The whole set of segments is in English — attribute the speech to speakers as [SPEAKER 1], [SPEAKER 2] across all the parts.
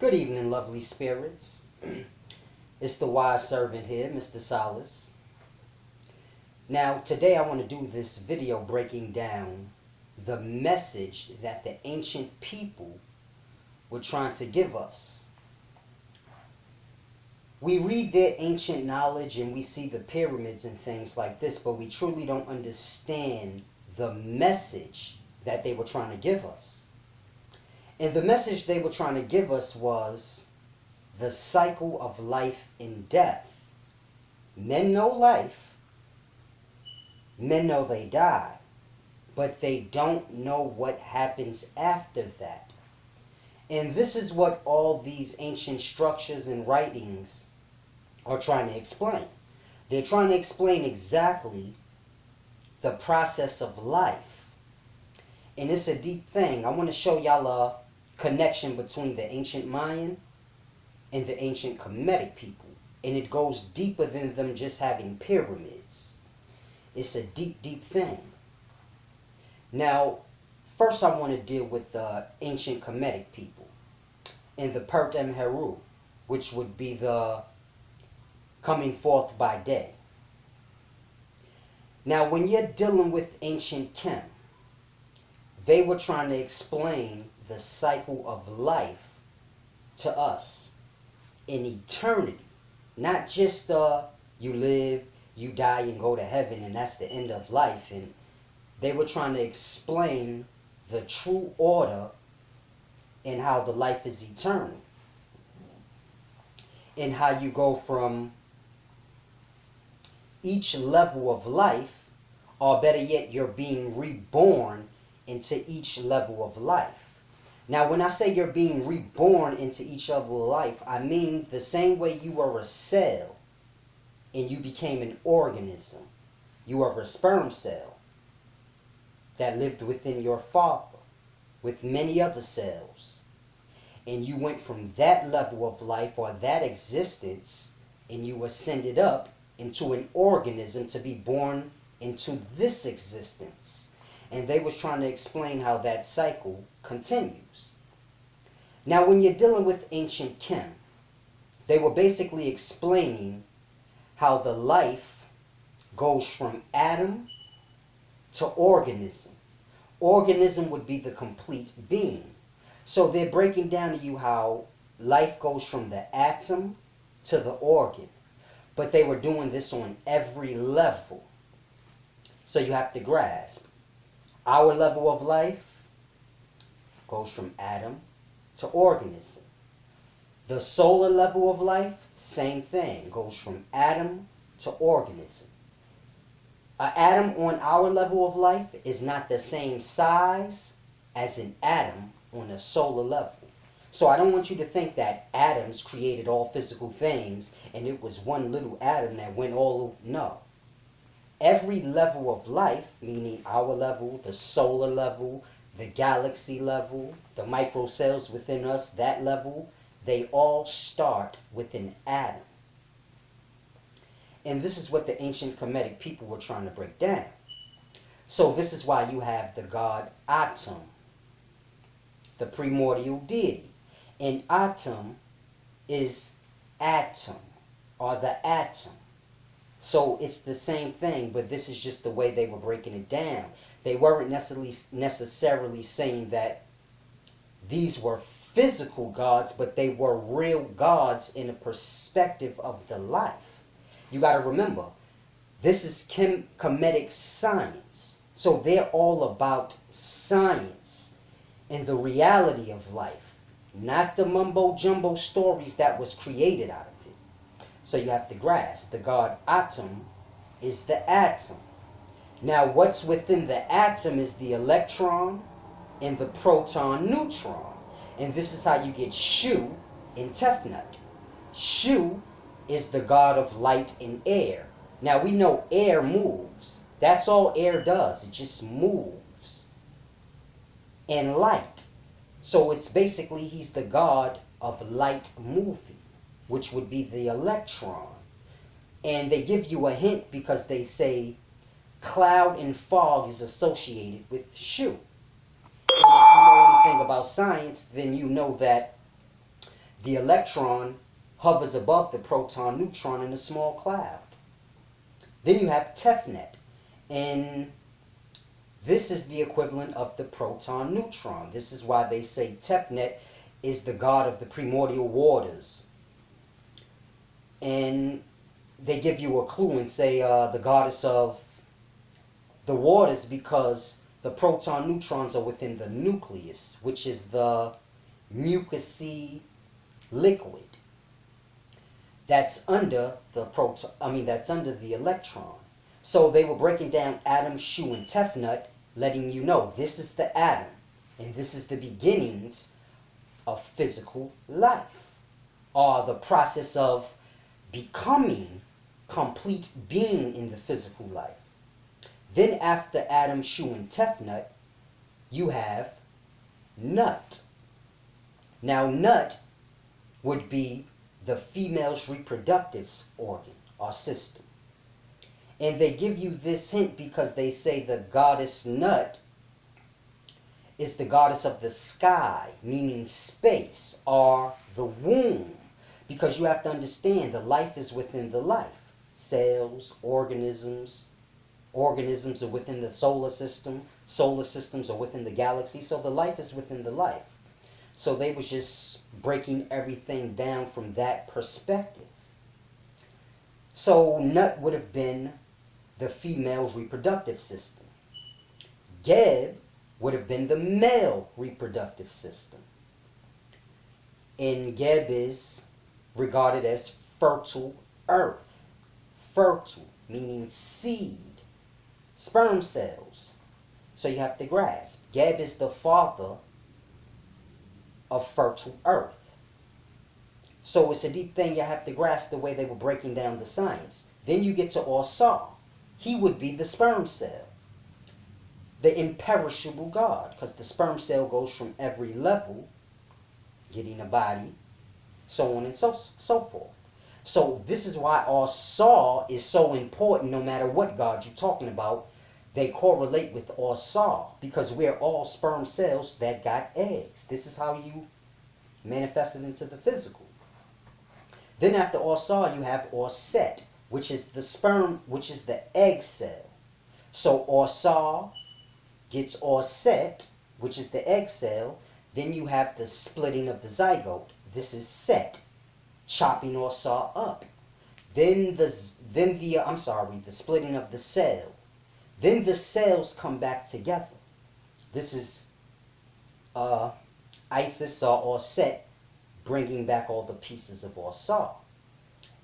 [SPEAKER 1] Good evening, lovely spirits. It's the wise servant here, Mr. Solace. Now, today I want to do this video breaking down the message that the ancient people were trying to give us. We read their ancient knowledge and we see the pyramids and things like this, but we truly don't understand the message that they were trying to give us. And the message they were trying to give us was the cycle of life and death. Men know life, men know they die, but they don't know what happens after that. And this is what all these ancient structures and writings are trying to explain. They're trying to explain exactly the process of life. And it's a deep thing. I want to show y'all a connection between the ancient Mayan and the ancient Kemetic people. And it goes deeper than them just having pyramids. It's a deep, deep thing. Now, first I want to deal with the ancient Kemetic people and the Peret and Heru, which would be the coming forth by day. Now, when you're dealing with ancient Kem, they were trying to explain the cycle of life to us in eternity. Not just you live, you die, and go to heaven, and that's the end of life. And they were trying to explain the true order and how the life is eternal. And how you go from each level of life, or better yet, you're being reborn into each level of life. Now, when I say you're being reborn into each level of life, I mean the same way you were a cell and you became an organism. You were a sperm cell that lived within your father with many other cells. And you went from that level of life or that existence and you ascended up into an organism to be born into this existence. And they was trying to explain how that cycle continues. Now, when you're dealing with ancient Kem, they were basically explaining how the life goes from atom to organism. Organism would be the complete being. So they're breaking down to you how life goes from the atom to the organ. But they were doing this on every level. So you have to grasp. Our level of life goes from atom to organism. The solar level of life, same thing, goes from atom to organism. An atom on our level of life is not the same size as an atom on a solar level. So I don't want you to think that atoms created all physical things and it was one little atom that went all, no. Every level of life, meaning our level, the solar level, the galaxy level, the microcells within us, that level, they all start with an atom. And this is what the ancient Kemetic people were trying to break down. So this is why you have the god Atum, the primordial deity. And Atum is atom, or the atom. So it's the same thing, but this is just the way they were breaking it down. They weren't necessarily saying that these were physical gods, but they were real gods in a perspective of the life. You got to remember, this is Kemetic science. So they're all about science and the reality of life, not the mumbo-jumbo stories that was created out of it. So you have to grasp, the god Atum is the atom. Now what's within the atom is the electron and the proton neutron. And this is how you get Shu in Tefnut. Shu is the god of light and air. Now we know air moves. That's all air does. It just moves. And light. So it's basically he's the god of light moving, which would be the electron. And they give you a hint because they say cloud and fog is associated with Shu. And if you know anything about science, then you know that The electron hovers above the proton neutron in a small cloud. Then you have Tefnet, and this is the equivalent of the proton neutron. This is why they say Tefnet is the god of the primordial waters. And they give you a clue and say the goddess of the waters, because the proton neutrons are within the nucleus, which is the mucousy liquid that's under the that's under the electron. So they were breaking down Atom, Shu, and Tefnut, letting you know this is the atom, and this is the beginnings of physical life, or the process of becoming complete being in the physical life. Then after Atom, Shu, and Tefnut, you have Nut. Now Nut would be the female's reproductive organ or system. And they give you this hint because they say the goddess Nut is the goddess of the sky, meaning space, or the womb. Because you have to understand the life is within the life. Cells, organisms are within the solar system. Solar systems are within the galaxy. So the life is within the life. So they was just breaking everything down from that perspective. So Nut would have been the female's reproductive system. Geb would have been the male reproductive system. And Geb is regarded as fertile earth. Fertile, meaning seed, sperm cells. So you have to grasp, Geb is the father of fertile earth. So it's a deep thing you have to grasp the way they were breaking down the science. Then you get to Osar. He would be the sperm cell, the imperishable God, because the sperm cell goes from every level, getting a body, so on and so forth. So this is why Osar is so important no matter what God you're talking about. They correlate with Osar because we're all sperm cells that got eggs. This is how you manifest it into the physical. Then after Osar you have Orset, which is the sperm, which is the egg cell. So Osar gets Orset, which is the egg cell. Then you have the splitting of the zygote. This is Set, chopping Osar up. Then the splitting of the cell. Then the cells come back together. This is Isis or Set bringing back all the pieces of Osar.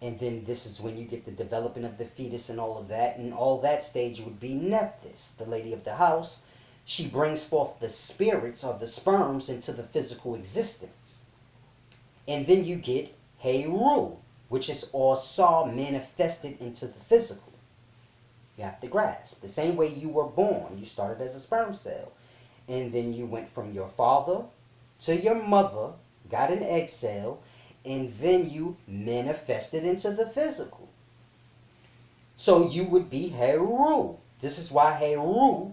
[SPEAKER 1] And then this is when you get the development of the fetus and all of that. And all that stage would be Nephthys, the lady of the house. She brings forth the spirits or the sperms into the physical existence. And then you get Heru, which is Osar manifested into the physical. You have to grasp. The same way you were born, you started as a sperm cell. And then you went from your father to your mother, got an egg cell, and then you manifested into the physical. So you would be Heru. This is why Heru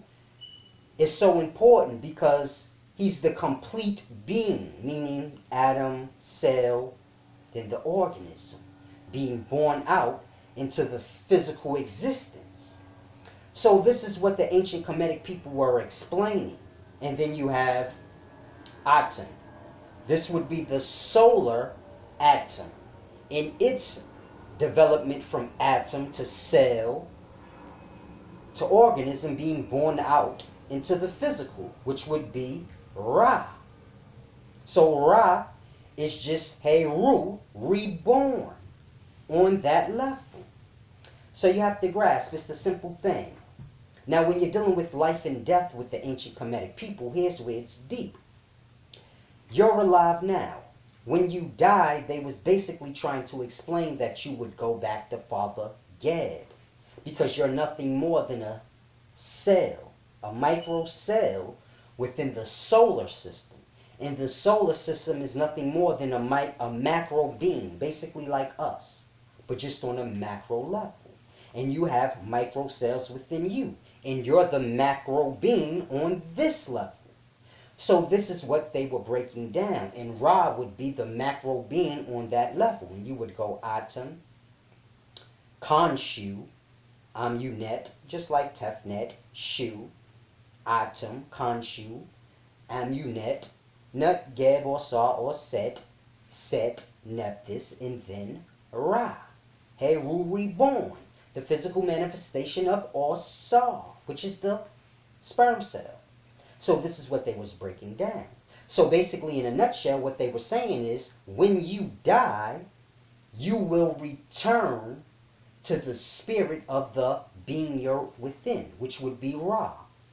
[SPEAKER 1] is so important, because he's the complete being, meaning atom, cell, then the organism, being born out into the physical existence. So this is what the ancient Kemetic people were explaining. And then you have Atom. This would be the solar atom in its development from atom to cell to organism, being born out into the physical, which would be Ra. So Ra is just Heru reborn on that level. So you have to grasp, it's a simple thing. Now when you're dealing with life and death with the ancient Kemetic people, here's where it's deep. You're alive now. When you died, they was basically trying to explain that you would go back to Father Geb, because you're nothing more than a cell, a micro cell within the solar system. And the solar system is nothing more than a macro being, basically like us, but just on a macro level. And you have micro cells within you, and you're the macro being on this level. So this is what they were breaking down. And Ra would be the macro being on that level. And you would go Atum, Khonshu, Amunet, just like Tefnet, Shu, Atum, Khonshu, Amunet, Nut, Geb, or Sa, or Set, Set, Nephthys, and then Ra. Heru reborn, the physical manifestation of Sa, which is the sperm cell. So this is what they was breaking down. So basically, in a nutshell, what they were saying is, when you die, you will return to the spirit of the being you're within, which would be Ra,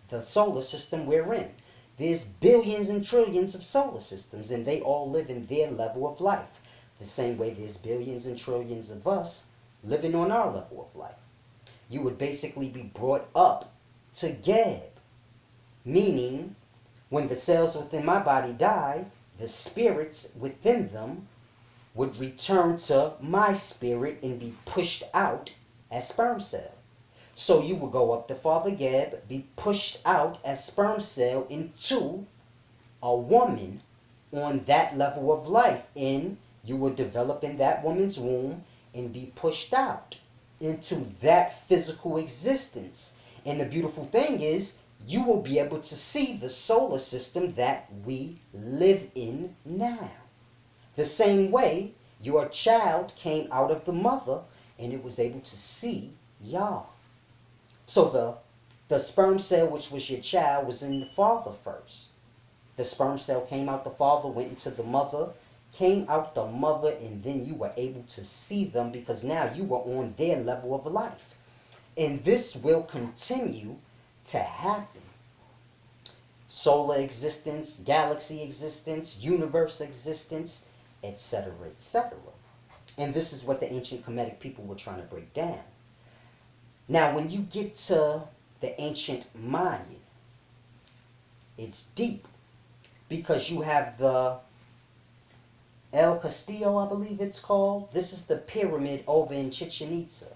[SPEAKER 1] the solar system we're in. There's billions and trillions of solar systems, and they all live in their level of life. The same way there's billions and trillions of us living on our level of life. You would basically be brought up to Geb, meaning when the cells within my body die, the spirits within them would return to my spirit and be pushed out as sperm cell. So you would go up to Father Geb, be pushed out as sperm cell into a woman on that level of life, and you would develop in that woman's womb and be pushed out into that physical existence. And the beautiful thing is, you will be able to see the solar system that we live in now. The same way your child came out of the mother and it was able to see Yah. So the sperm cell, which was your child, was in the father first. The sperm cell came out the father, went into the mother, came out the mother, and then you were able to see them because now you were on their level of life. And this will continue to happen. Solar existence, galaxy existence, universe existence, etc., etc. And this is what the ancient Kemetic people were trying to break down. Now, when you get to the ancient Mayan, it's deep because you have the El Castillo, I believe it's called. This is the pyramid over in Chichen Itza.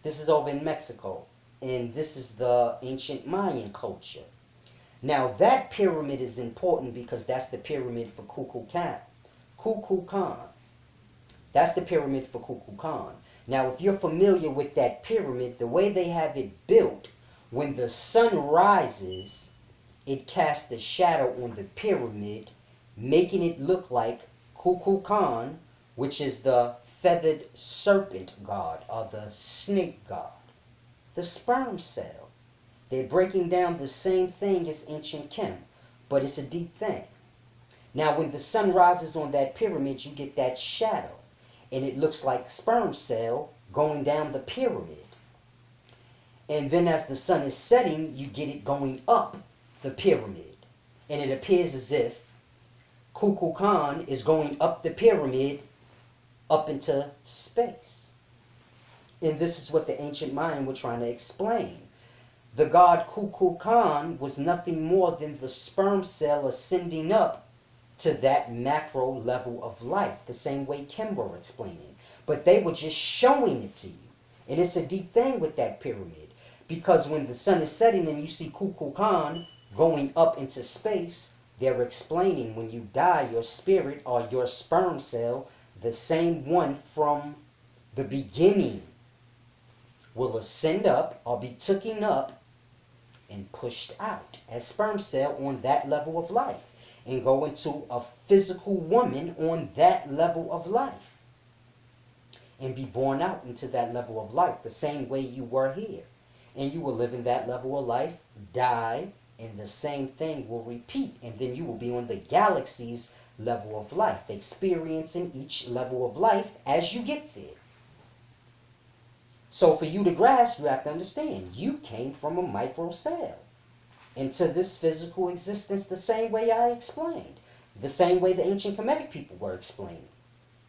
[SPEAKER 1] This is over in Mexico. And this is the ancient Mayan culture. Now, that pyramid is important because that's the pyramid for Kulkulkan. Kulkulkan. That's the pyramid for Kulkulkan. Now, if you're familiar with that pyramid, the way they have it built, when the sun rises, it casts a shadow on the pyramid, making it look like Kulkulkan, which is the feathered serpent god, or the snake god. The sperm cell. They're breaking down the same thing as ancient Chem, but it's a deep thing. Now, when the sun rises on that pyramid, you get that shadow, and it looks like sperm cell going down the pyramid. And then as the sun is setting, you get it going up the pyramid. And it appears as if Kulkulkan is going up the pyramid up into space. And this is what the ancient Mayan were trying to explain. The god Kulkulkan was nothing more than the sperm cell ascending up to that macro level of life, the same way Kim were explaining. But they were just showing it to you. And it's a deep thing with that pyramid. Because when the sun is setting and you see Kulkulkan going up into space, they're explaining when you die, your spirit or your sperm cell, the same one from the beginning, will ascend up or be taken up and pushed out as sperm cell on that level of life and go into a physical woman on that level of life and be born out into that level of life the same way you were here. And you will live in that level of life, die, and the same thing will repeat. And then you will be on the galaxy's level of life, experiencing each level of life as you get there. So for you to grasp, you have to understand, you came from a micro cell into this physical existence the same way I explained, the same way the ancient Kemetic people were explaining.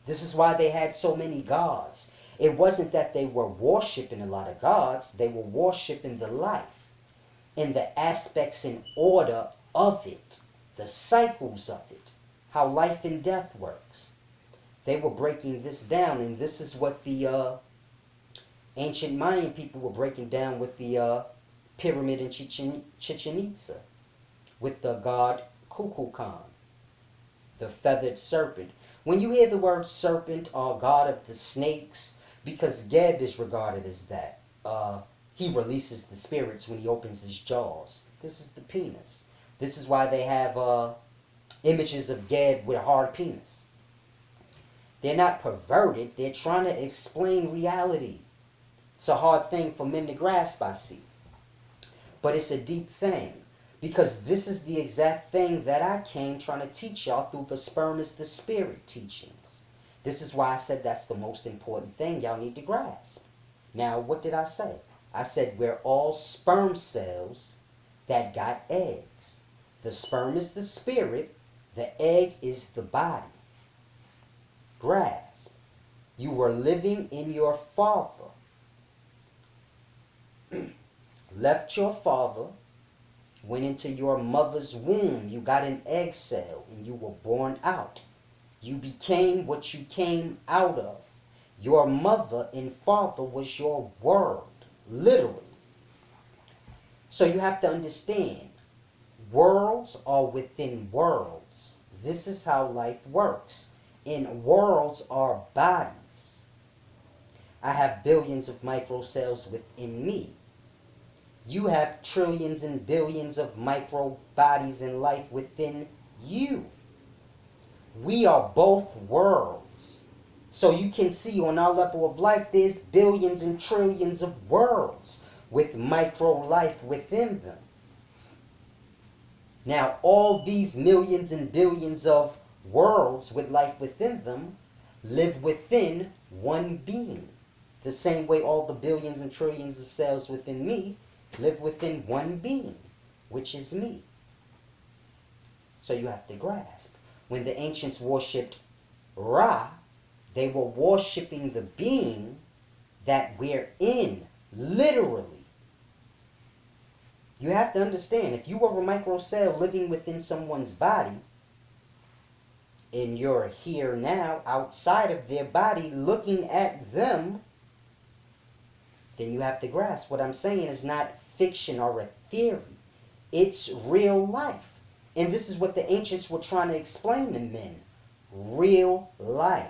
[SPEAKER 1] This is why they had so many gods. It wasn't that they were worshiping a lot of gods, they were worshiping the life and the aspects and order of it, the cycles of it, how life and death works. They were breaking this down, and this is what the ancient Mayan people were breaking down with the pyramid in Chichen Itza. with the god Kulkulkan, the feathered serpent. When you hear the word serpent or god of the snakes, because Geb is regarded as that. He releases the spirits when he opens his jaws. This is the penis. This is why they have images of Geb with a hard penis. They're not perverted. They're trying to explain reality. It's a hard thing for men to grasp, I see. But it's a deep thing. Because this is the exact thing that I came trying to teach y'all through the sperm is the spirit teachings. This is why I said that's the most important thing y'all need to grasp. Now, what did I say? I said we're all sperm cells that got eggs. The sperm is the spirit. The egg is the body. Grasp. You were living in your father. Left your father, went into your mother's womb. You got an egg cell and you were born out. You became what you came out of. Your mother and father was your world, literally. So you have to understand, worlds are within worlds. This is how life works. And worlds are bodies. I have billions of microcells within me. You have trillions and billions of micro bodies in life within you. We are both worlds. So you can see on our level of life, there's billions and trillions of worlds with micro life within them. Now, all these millions and billions of worlds with life within them live within one being. The same way all the billions and trillions of cells within me live within one being, which is me. So you have to grasp. When the ancients worshipped Ra, they were worshipping the being that we're in, literally. You have to understand, if you were a microcell living within someone's body, and you're here now, outside of their body, looking at them, then you have to grasp what I'm saying is not fiction or a theory. It's real life. And this is what the ancients were trying to explain to men. Real life.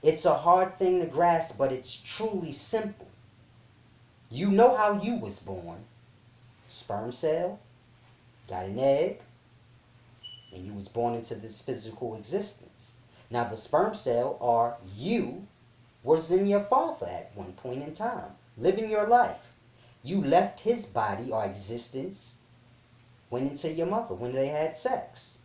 [SPEAKER 1] It's a hard thing to grasp, but it's truly simple. You know how you was born. Sperm cell, got an egg, and you was born into this physical existence. Now the sperm cell, or you, was in your father at one point in time, living your life. You left his body or existence, went into your mother when they had sex.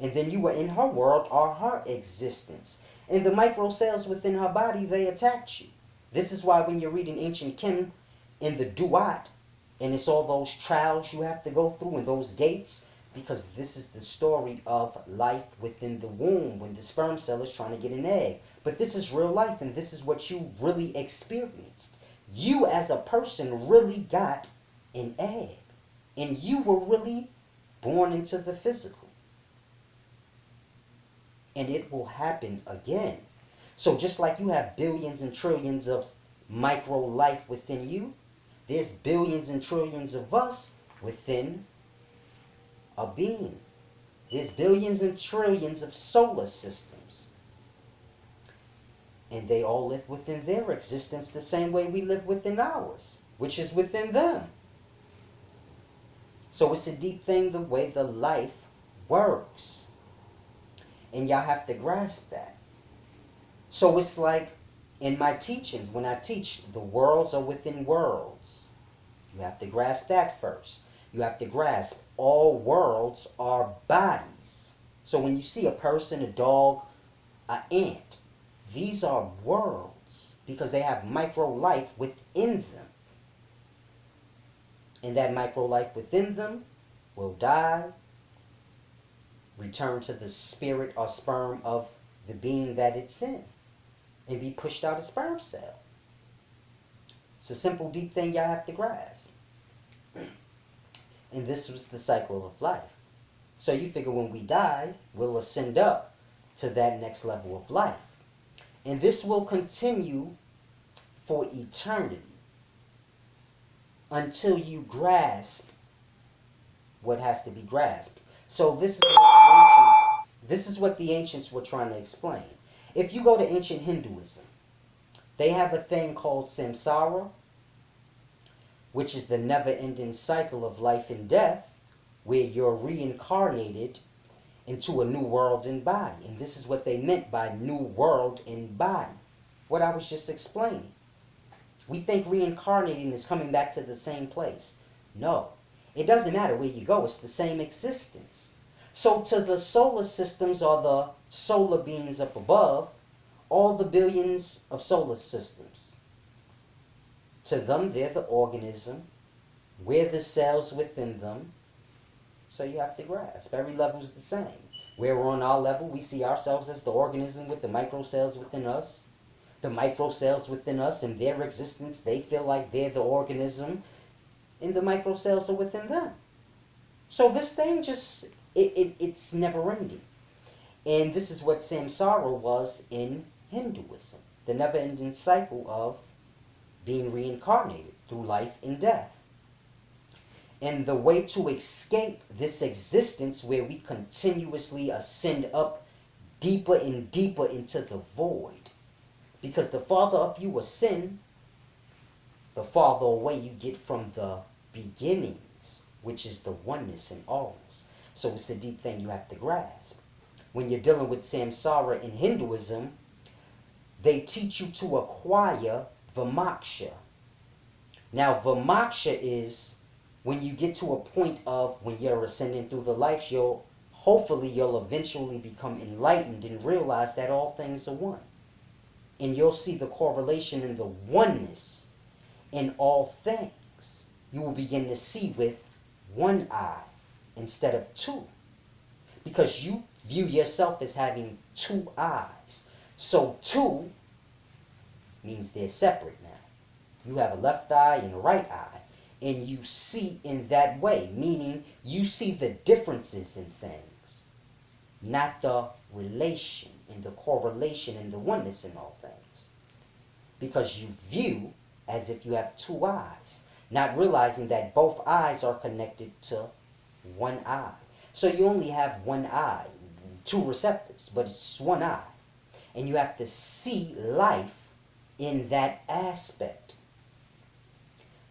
[SPEAKER 1] And then you were in her world or her existence. And the microcells within her body, they attacked you. This is why when you're reading ancient Chem in the Duat, and it's all those trials you have to go through and those gates, because this is the story of life within the womb when the sperm cell is trying to get an egg. But this is real life, and this is what you really experienced. You as a person really got an egg. And you were really born into the physical. And it will happen again. So just like you have billions and trillions of micro life within you, there's billions and trillions of us within a being. There's billions and trillions of solar systems. And they all live within their existence the same way we live within ours, which is within them. So it's a deep thing the way the life works. And y'all have to grasp that. So it's like in my teachings, when I teach, the worlds are within worlds. You have to grasp that first. You have to grasp all worlds are bodies. So when you see a person, a dog, an ant, these are worlds because they have micro life within them. And that micro life within them will die, return to the spirit or sperm of the being that it's in, and be pushed out of sperm cell. It's a simple, deep thing y'all have to grasp. And this was the cycle of life. So you figure when we die, we'll ascend up to that next level of life. And this will continue for eternity until you grasp what has to be grasped. So this is what the ancients were trying to explain. If you go to ancient Hinduism, they have a thing called samsara, which is the never-ending cycle of life and death, where you're reincarnated into a new world and body. And this is what they meant by new world and body. What I was just explaining. We think reincarnating is coming back to the same place. No. It doesn't matter where you go. It's the same existence. So to the solar systems, or the solar beings up above, all the billions of solar systems, to them, they're the organism. We're the cells within them. So you have to grasp. Every level is the same. We're on our level. We see ourselves as the organism with the microcells within us. The microcells within us, in their existence, they feel like they're the organism, and the microcells are within them. So this thing just, it's never ending. And this is what samsara was in Hinduism. The never-ending cycle of being reincarnated through life and death. And the way to escape this existence where we continuously ascend up deeper and deeper into the void. Because the farther up you ascend, the farther away you get from the beginnings, which is the oneness and allness. So it's a deep thing you have to grasp. When you're dealing with samsara in Hinduism, they teach you to acquire vimoksha. Now, vimoksha is when you get to a point of, when you're ascending through the life, hopefully you'll eventually become enlightened and realize that all things are one. And you'll see the correlation in the oneness in all things. You will begin to see with one eye instead of two. Because you view yourself as having two eyes. So two means they're separate now. You have a left eye and a right eye. And you see in that way, meaning you see the differences in things, not the relation and the correlation and the oneness in all things. Because you view as if you have two eyes, not realizing that both eyes are connected to one eye. So you only have one eye, two receptors, but it's one eye. And you have to see life in that aspect.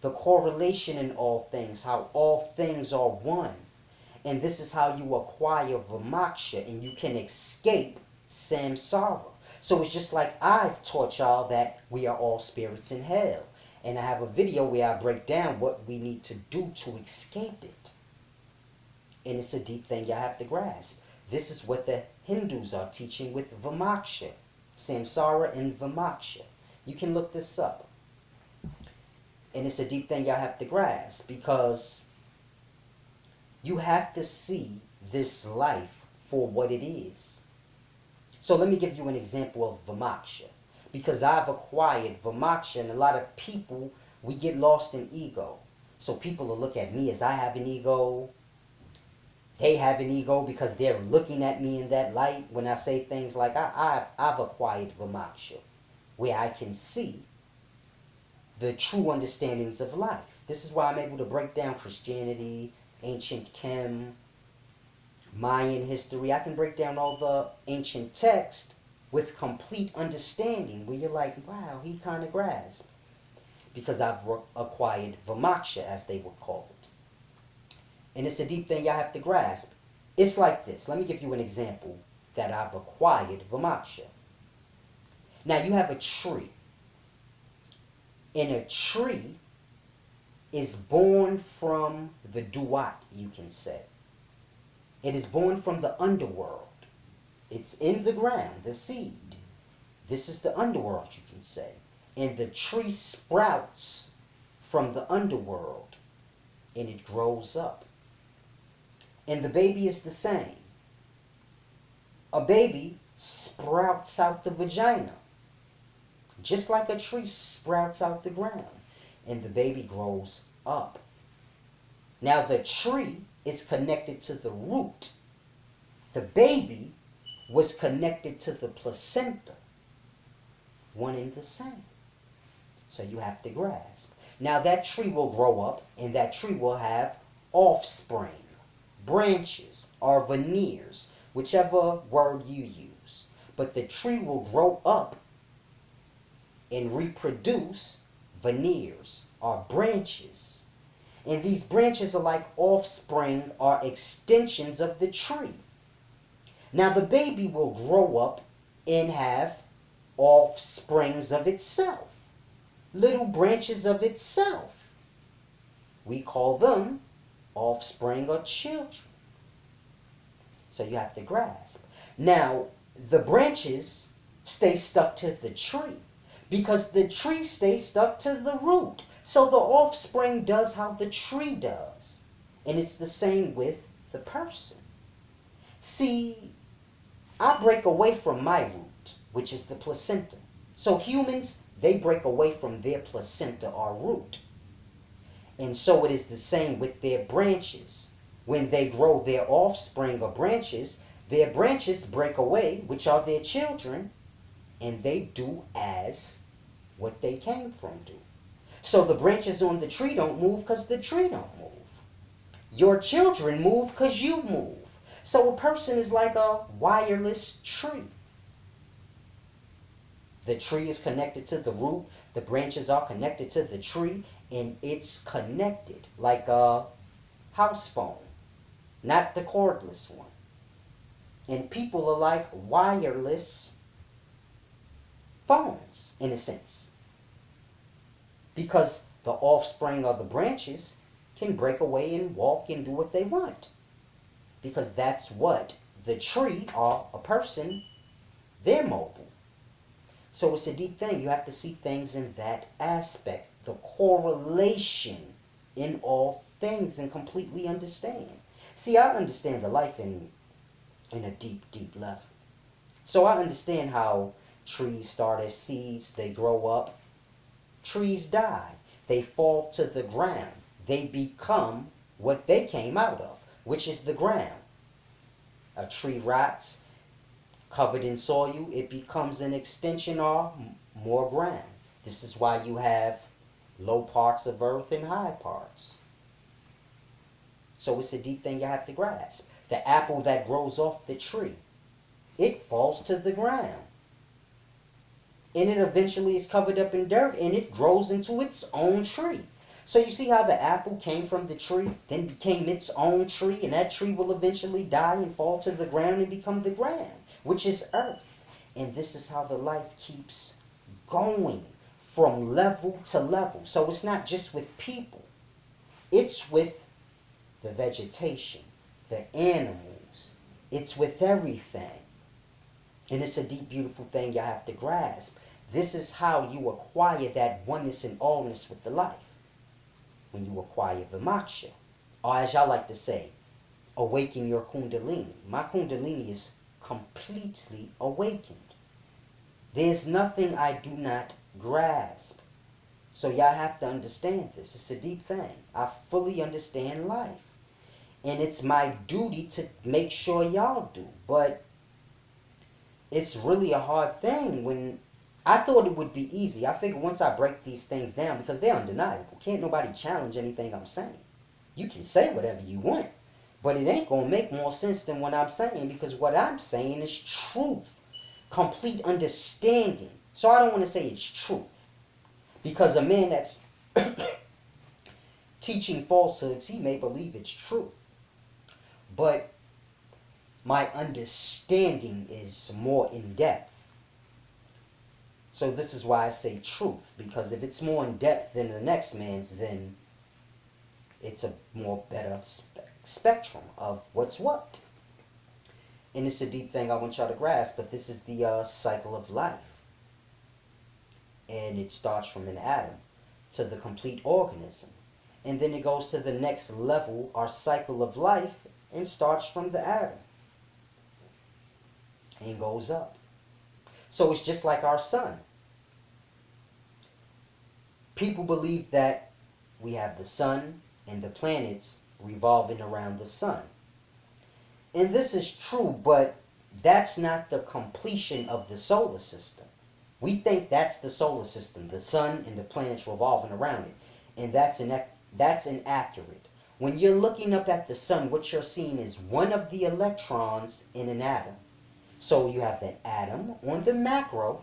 [SPEAKER 1] The correlation in all things, how all things are one. And this is how you acquire vimoksha, and you can escape samsara. So it's just like I've taught y'all that we are all spirits in hell. And I have a video where I break down what we need to do to escape it. And it's a deep thing y'all have to grasp. This is what the Hindus are teaching with vimoksha. Samsara and vimoksha. You can look this up. And it's a deep thing y'all have to grasp, because you have to see this life for what it is. So let me give you an example of vimoksha. Because I've acquired vimoksha, and a lot of people, we get lost in ego. So people will look at me as I have an ego. They have an ego because they're looking at me in that light. When I say things like, I've acquired vimoksha, where I can see the true understandings of life. This is why I'm able to break down Christianity, ancient Chem, Mayan history. I can break down all the ancient text with complete understanding, where you're like, wow, he kind of grasped. Because I've acquired vimoksha, as they would call it. And it's a deep thing y'all have to grasp. It's like this. Let me give you an example that I've acquired vimoksha. Now you have a tree. And a tree is born from the duat, you can say. It is born from the underworld. It's in the ground, the seed. This is the underworld, you can say. And the tree sprouts from the underworld, and it grows up. And the baby is the same. A baby sprouts out the vagina, just like a tree sprouts out the ground, and the baby grows up. Now the tree is connected to the root. The baby was connected to the placenta. One and the same. So you have to grasp. Now that tree will grow up, and that tree will have offspring, branches or veneers, whichever word you use. But the tree will grow up and reproduce veneers or branches. And these branches are like offspring or extensions of the tree. Now the baby will grow up and have offsprings of itself, little branches of itself. We call them offspring or children. So you have to grasp. Now, the branches stay stuck to the tree because the tree stays stuck to the root. So the offspring does how the tree does. And it's the same with the person. See, I break away from my root, which is the placenta. So humans, they break away from their placenta or root. And so it is the same with their branches. When they grow their offspring or branches, their branches break away, which are their children, and they do as what they came from do. So the branches on the tree don't move because the tree don't move. Your children move because you move. So a person is like a wireless tree. The tree is connected to the root, the branches are connected to the tree, and it's connected like a house phone, not the cordless one. And people are like wireless phones, in a sense. Because the offspring of the branches can break away and walk and do what they want. Because that's what the tree or a person, they're mobile. So it's a deep thing. You have to see things in that aspect. The correlation in all things and completely understand. See, I understand the life in a deep, deep level. So I understand how trees start as seeds, they grow up. Trees die. They fall to the ground. They become what they came out of, which is the ground. A tree rots, covered in soil, it becomes an extension or more ground. This is why you have low parts of earth and high parts. So it's a deep thing you have to grasp. The apple that grows off the tree, it falls to the ground. And it eventually is covered up in dirt and it grows into its own tree. So you see how the apple came from the tree, then became its own tree, and that tree will eventually die and fall to the ground and become the ground, which is earth. And this is how the life keeps going from level to level. So it's not just with people. It's with the vegetation, the animals. It's with everything. And it's a deep, beautiful thing you have to grasp. This is how you acquire that oneness and allness with the life. When you acquire the moksha. Or as y'all like to say, awaken your kundalini. My kundalini is completely awakened. There's nothing I do not grasp. So y'all have to understand this. It's a deep thing. I fully understand life. And it's my duty to make sure y'all do. But it's really a hard thing when I thought it would be easy. I figured once I break these things down, because they're undeniable. Can't nobody challenge anything I'm saying. You can say whatever you want. But it ain't going to make more sense than what I'm saying, because what I'm saying is truth. Complete understanding. So I don't want to say it's truth. Because a man that's teaching falsehoods, he may believe it's truth. But my understanding is more in depth. So this is why I say truth. Because if it's more in depth than the next man's, then it's a more better spectrum of what's what. And it's a deep thing I want y'all to grasp, but this is the cycle of life. And it starts from an atom to the complete organism. And then it goes to the next level, our cycle of life, and starts from the atom. And goes up. So it's just like our sun. People believe that we have the sun and the planets revolving around the sun. And this is true, but that's not the completion of the solar system. We think that's the solar system, the sun and the planets revolving around it. And that's inaccurate. When you're looking up at the sun, what you're seeing is one of the electrons in an atom. So you have that atom on the macro,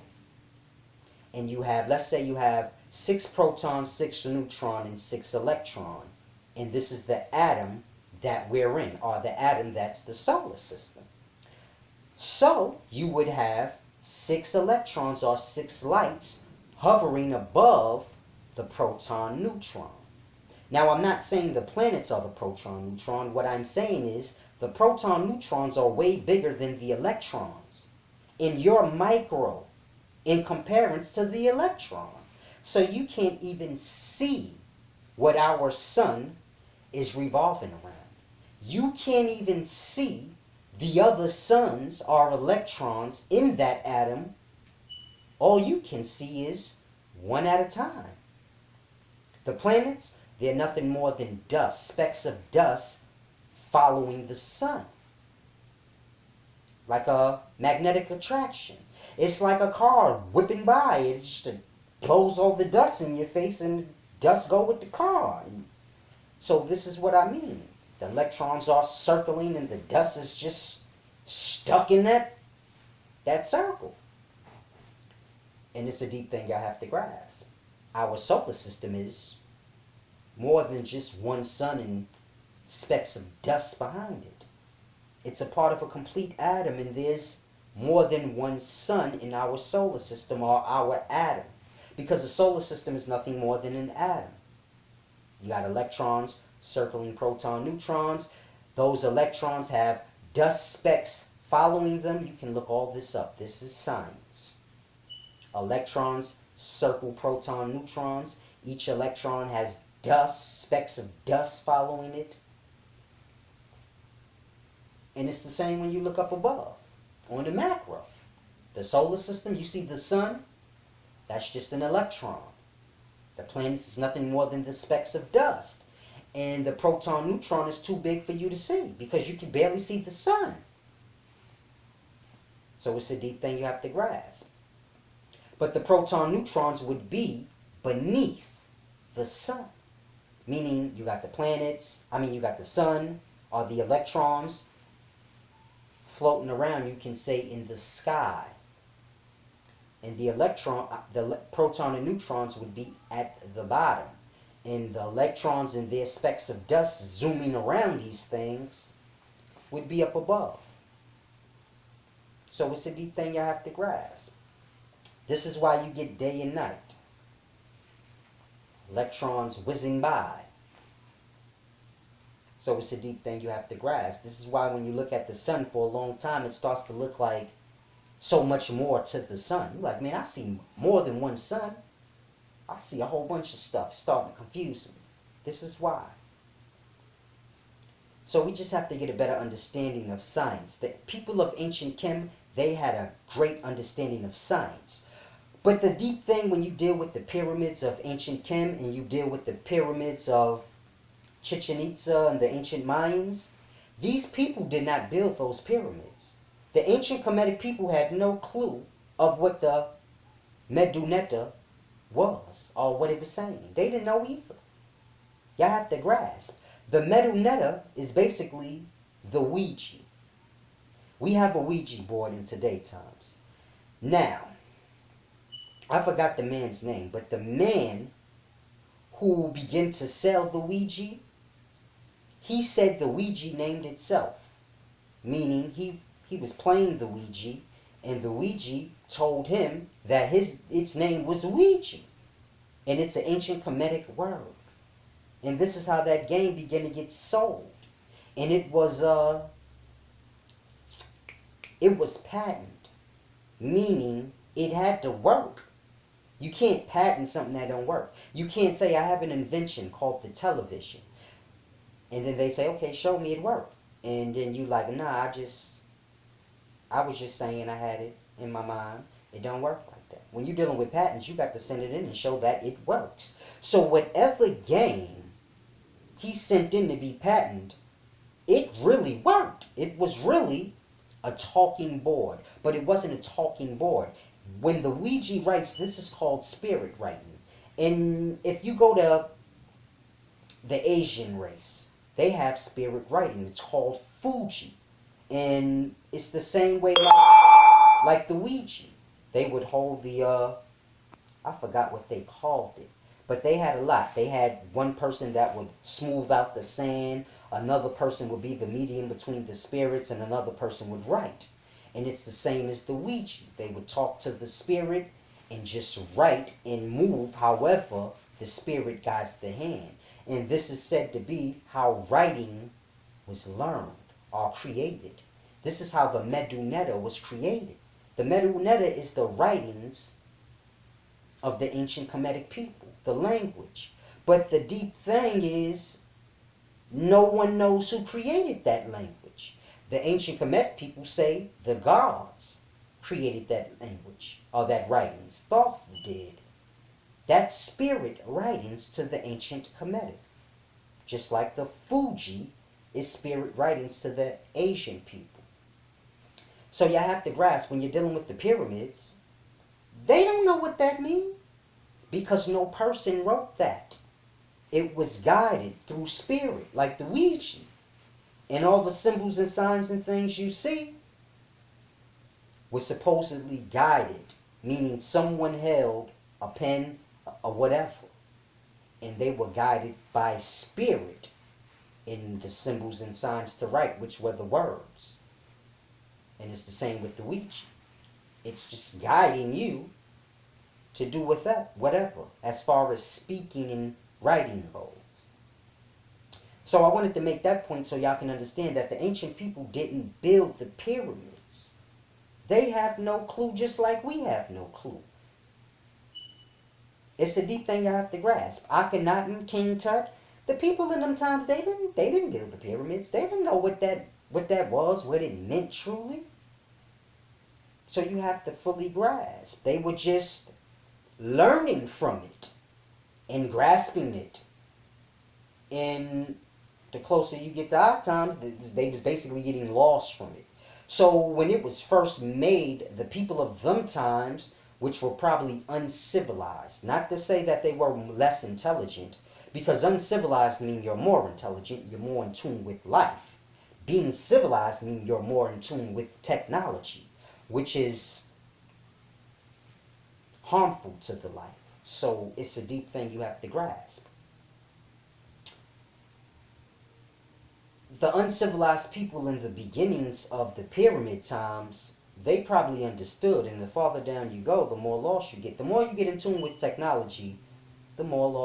[SPEAKER 1] and you have, let's say you have 6 protons, 6 neutrons, and 6 electrons. And this is the atom that we're in, or the atom that's the solar system. So you would have 6 electrons or 6 lights hovering above the proton neutron. Now, I'm not saying the planets are the proton neutron. What I'm saying is the proton neutrons are way bigger than the electrons in your micro in comparison to the electron. So you can't even see what our sun is revolving around. You can't even see the other suns or electrons in that atom. All you can see is one at a time. The planets, they're nothing more than dust, specks of dust following the sun. Like a magnetic attraction. It's like a car whipping by. It just blows all the dust in your face and dust go with the car. And so this is what I mean. The electrons are circling and the dust is just stuck in that circle. And it's a deep thing y'all have to grasp. Our solar system is more than just one sun and specks of dust behind it. It's a part of a complete atom, and there's more than one sun in our solar system or our atom. Because the solar system is nothing more than an atom. You got electrons circling proton neutrons. Those electrons have dust specks following them. You can look all this up. This is science. Electrons circle proton neutrons. Each electron has dust, specks of dust following it. And it's the same when you look up above, on the macro. The solar system, you see the sun, that's just an electron. The planets is nothing more than the specks of dust. And the proton neutron is too big for you to see because you can barely see the sun. So it's a deep thing you have to grasp. But the proton neutrons would be beneath the sun. Meaning you got the planets, you got the sun, or the electrons floating around, you can say, in the sky. And the proton and neutrons would be at the bottom. And the electrons and their specks of dust zooming around these things would be up above. So it's a deep thing you have to grasp. This is why you get day and night. Electrons whizzing by. So it's a deep thing you have to grasp. This is why when you look at the sun for a long time, it starts to look like so much more to the sun. You're like, man, I see more than one sun. I see a whole bunch of stuff. It's starting to confuse me. This is why. So we just have to get a better understanding of science. The people of ancient Chem, they had a great understanding of science. But the deep thing when you deal with the pyramids of ancient Chem and you deal with the pyramids of Chichen Itza and the ancient Mayans, these people did not build those pyramids. The ancient Kemetic people had no clue of what the Medunetta was or what it was saying. They didn't know either. Y'all have to grasp. The Medunetta is basically the Ouija. We have a Ouija board in today's times. Now, I forgot the man's name, but the man who began to sell the Ouija, he said the Ouija named itself. Meaning he was playing the Ouija, and the Ouija told him that its name was Ouija. And it's an ancient Kemetic word. And this is how that game began to get sold. And it was patented. Meaning it had to work. You can't patent something that don't work. You can't say, I have an invention called the television. And then they say, okay, show me it work. And then you like, nah, I was just saying I had it in my mind. It don't work like that. When you're dealing with patents, you got to send it in and show that it works. So whatever game he sent in to be patented, it really worked. It was really a talking board. But it wasn't a talking board. When the Ouija writes, this is called spirit writing. And if you go to the Asian race, they have spirit writing. It's called Fuji. And it's the same way like the Ouija. They would hold the I forgot what they called it. But they had a lot. They had one person that would smooth out the sand, another person would be the medium between the spirits, and another person would write. And it's the same as the Ouija. They would talk to the spirit and just write and move however the spirit guides the hand. And this is said to be how writing was learned or created. This is how the Medunetta was created. The Medunetta is the writings of the ancient Kemetic people, the language. But the deep thing is, no one knows who created that language. The ancient Kemetic people say the gods created that language, or that writings. Thoth did. That's spirit writings to the ancient Kemetic. Just like the Fuji is spirit writings to the Asian people. So you have to grasp, when you're dealing with the pyramids, they don't know what that means because no person wrote that. It was guided through spirit, like the Ouija. And all the symbols and signs and things you see were supposedly guided, meaning someone held a pen or whatever, and they were guided by spirit in the symbols and signs to write, which were the words. And it's the same with the Ouija. It's just guiding you to do with that, whatever, as far as speaking and writing goes. So I wanted to make that point so y'all can understand that the ancient people didn't build the pyramids. They have no clue, just like we have no clue. It's a deep thing you have to grasp. Akhenaten, King Tut, the people in them times, they didn't build the pyramids. They didn't know what that was, what it meant truly. So you have to fully grasp. They were just learning from it and grasping it. And the closer you get to our times, they was basically getting lost from it. So when it was first made, the people of them times, which were probably uncivilized, not to say that they were less intelligent, because uncivilized means you're more intelligent, you're more in tune with life. Being civilized means you're more in tune with technology, which is harmful to the life. So it's a deep thing you have to grasp. The uncivilized people in the beginnings of the pyramid times, they probably understood, and the farther down you go, the more lost you get. The more you get in tune with technology, the more lost